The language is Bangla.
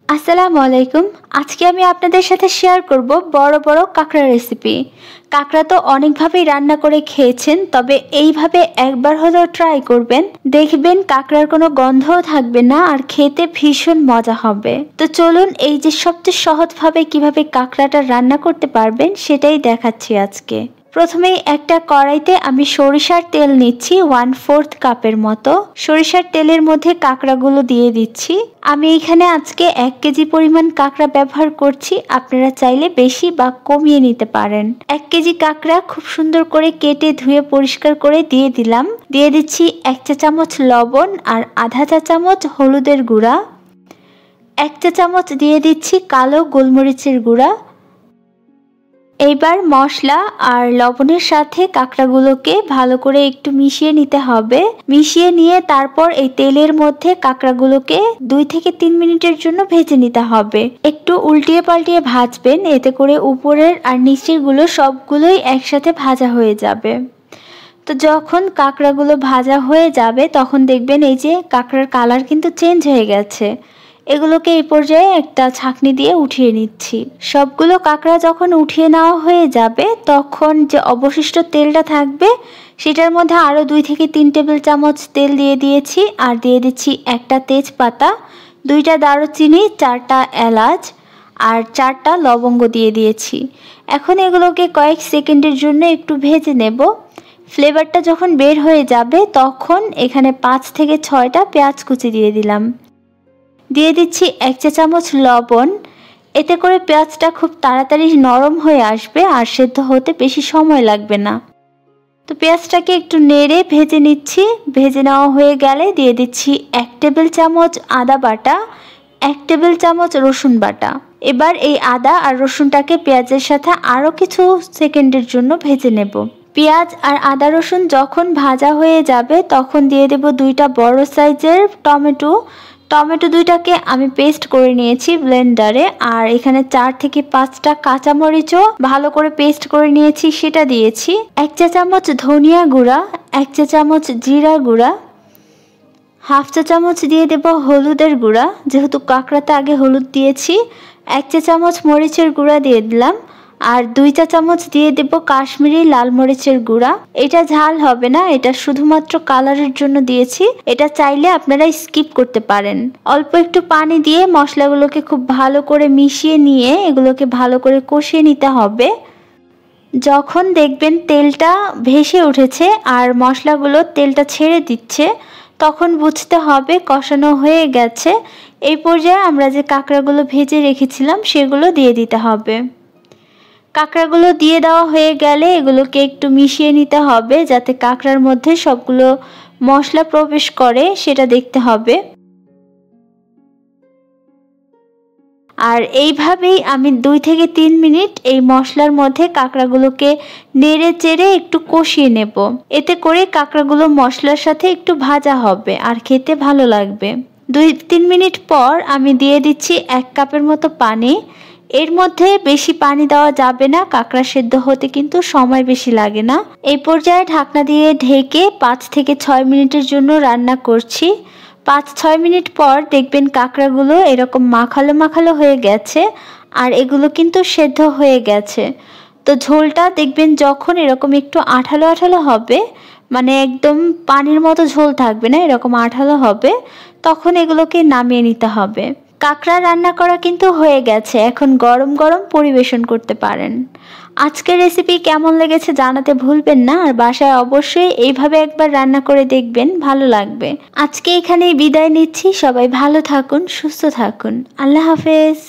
আসসালামু আলাইকুম। আজকে আমি আপনাদের সাথে শেয়ার করব বড় বড় কাঁকড়া রেসিপি। কাঁকড়া তো অনেকভাবেই রান্না করে খেয়েছেন, তবে এইভাবে একবার হলেও ট্রাই করবেন। দেখবেন কাঁকড়ার কোনো গন্ধও থাকবে না আর খেতে ভীষণ মজা হবে। তো চলুন এই যে সবচেয়ে সহজভাবে কিভাবে কাঁকড়াটা রান্না করতে পারবেন সেটাই দেখাচ্ছি আজকে। প্রথমেই একটা কড়াইতে আমি সরিষার তেল নিচ্ছি 1/4 কাপের মতো। সরিষার তেলের মধ্যে কাঁকড়াগুলো দিয়ে দিচ্ছি। আমি এখানে আজকে 1 কেজি পরিমাণ কাঁকড়া ব্যবহার করছি, আপনারা চাইলে বেশি বা কমিয়ে নিতে পারেন। 1 কেজি কাঁকড়া খুব সুন্দর করে কেটে ধুয়ে পরিষ্কার করে দিয়ে দিলাম। দিয়ে দিচ্ছি 1 চা চামচ লবণ আর আধা চা চামচ হলুদের গুঁড়া। 1 চা চামচ দিয়ে দিচ্ছি কালো গোলমরিচের গুঁড়া। এইবার মশলা আর লবণের সাথে কাঁকড়াগুলোকে ভালো করে একটু মিশিয়ে নিতে হবে। মিশিয়ে নিয়ে তারপর এই তেলের মধ্যে কাঁকড়াগুলোকে 2 থেকে 3 মিনিটের জন্য ভেজে নিতে হবে। একটু উল্টিয়ে পাল্টিয়ে ভাজবেন, এতে করে উপরের আর নিচের গুলো সবগুলোই একসাথে ভাজা হয়ে যাবে। তো যখন কাঁকড়াগুলো ভাজা হয়ে যাবে তখন দেখবেন এই যে কাঁকড়ার কালার কিন্তু চেঞ্জ হয়ে গেছে। এগুলোকে এই পর্যায়ে একটা ছাঁকনি দিয়ে উঠিয়ে নিচ্ছি। সবগুলো কাঁকড়া যখন উঠিয়ে নেওয়া হয়ে যাবে তখন যে অবশিষ্ট তেলটা থাকবে সেটার মধ্যে আরও 2 থেকে 3 টেবিল চামচ তেল দিয়ে দিয়েছি। আর দিয়ে দিচ্ছি একটা তেজপাতা, 2টা দারুচিনি, 4টা এলাচ আর 4টা লবঙ্গ দিয়ে দিয়েছি। এখন এগুলোকে কয়েক সেকেন্ডের জন্য একটু ভেজে নেব। ফ্লেভারটা যখন বের হয়ে যাবে তখন এখানে 5 থেকে 6টা পেঁয়াজ কুচি দিয়ে দিলাম। দিয়ে দিচ্ছি 1 চা চামচ লবণ। এতে করে পেঁয়াজটা খুব তাড়াতাড়ি নরম হয়ে আসবে আর সেদ্ধ হতে বেশি সময় লাগবে না। তো পেঁয়াজটাকে একটু নেড়ে ভেজে নিচ্ছি। ভেজে নেওয়া হয়ে গেলে দিয়ে দিচ্ছি 1 টেবিল চামচ আদা বাটা, 1 টেবিল চামচ রসুন বাটা। এবার এই আদা আর রসুনটাকে পেঁয়াজের সাথে আরও কিছু সেকেন্ডের জন্য ভেজে নেব। পেঁয়াজ আর আদা রসুন যখন ভাজা হয়ে যাবে তখন দিয়ে দেব 2টা বড় সাইজের টমেটো। টমেটো 2টাকে আমি পেস্ট করে নিয়েছি ব্লেন্ডারে। আর এখানে 4 থেকে 5টা কাঁচামরিচও ভালো করে পেস্ট করে নিয়েছি, সেটা দিয়েছি। 1 চা চামচ ধনিয়া গুঁড়া, 1 চা চামচ জিরা গুঁড়া, হাফ চা চামচ দিয়ে দেব হলুদের গুঁড়া, যেহেতু কাঁকড়াতে আগে হলুদ দিয়েছি। 1 চা চামচ মরিচের গুঁড়া দিয়ে দিলাম। আর 2 চা চামচ দিয়ে দেব কাশ্মীরি লাল মরিচের গুঁড়া। এটা ঝাল হবে না, এটা শুধুমাত্র কালারের জন্য দিয়েছি। এটা চাইলে আপনারা স্কিপ করতে পারেন। অল্প একটু পানি দিয়ে মশলাগুলোকে খুব ভালো করে মিশিয়ে নিয়ে এগুলোকে ভালো করে কষিয়ে নিতে হবে। যখন দেখবেন তেলটা ভেসে উঠেছে আর মশলাগুলো তেলটা ছেড়ে দিচ্ছে তখন বুঝতে হবে কষানো হয়ে গেছে। এই পর্যায়ে আমরা যে কাঁকড়াগুলো ভেজে রেখেছিলাম সেগুলো দিয়ে দিতে হবে। কাঁকড়াগুলো দিয়ে দেওয়া হয়ে গেলে এগুলোকে একটু মিশিয়ে নিতে হবে যাতে কাঁকড়ার মধ্যে সবগুলো মশলা প্রবেশ করে, সেটা দেখতে হবে। আর এইভাবেই আমি 2 থেকে 3 মিনিট এই মশলার মধ্যে কাঁকড়াগুলোকে নেড়ে চেড়ে একটু কষিয়ে নেব। এতে করে কাঁকড়াগুলো মশলার সাথে একটু ভাজা হবে আর খেতে ভালো লাগবে। 2-3 মিনিট পর আমি দিয়ে দিচ্ছি 1 কাপের মতো পানি। এর মধ্যে বেশি পানি দেওয়া যাবে না, কাঁকড়া সেদ্ধ হতে কিন্তু সময় বেশি লাগে না। এই পর্যায়ে ঢাকনা দিয়ে ঢেকে 5 থেকে 6 মিনিটের জন্য রান্না করছি। 5-6 মিনিট পর দেখবেন কাঁকড়াগুলো এরকম মাখালো মাখালো হয়ে গেছে আর এগুলো কিন্তু সেদ্ধ হয়ে গেছে। তো ঝোলটা দেখবেন যখন এরকম একটু আঠালো আঠালো হবে, মানে একদম পানির মতো ঝোল থাকবে না, এরকম আঠালো হবে, তখন এগুলোকে নামিয়ে নিতে হবে। কাঁকড়া রান্না করা কিন্তু হয়ে গেছে, এখন গরম গরম পরিবেশন করতে পারেন। আজকের রেসিপি কেমন লেগেছে জানাতে ভুলবেন না, আর বাসায় অবশ্যই এইভাবে একবার রান্না করে দেখবেন, ভালো লাগবে। আজকে এখানেই বিদায় নিচ্ছি। সবাই ভালো থাকুন, সুস্থ থাকুন। আল্লাহ হাফেজ।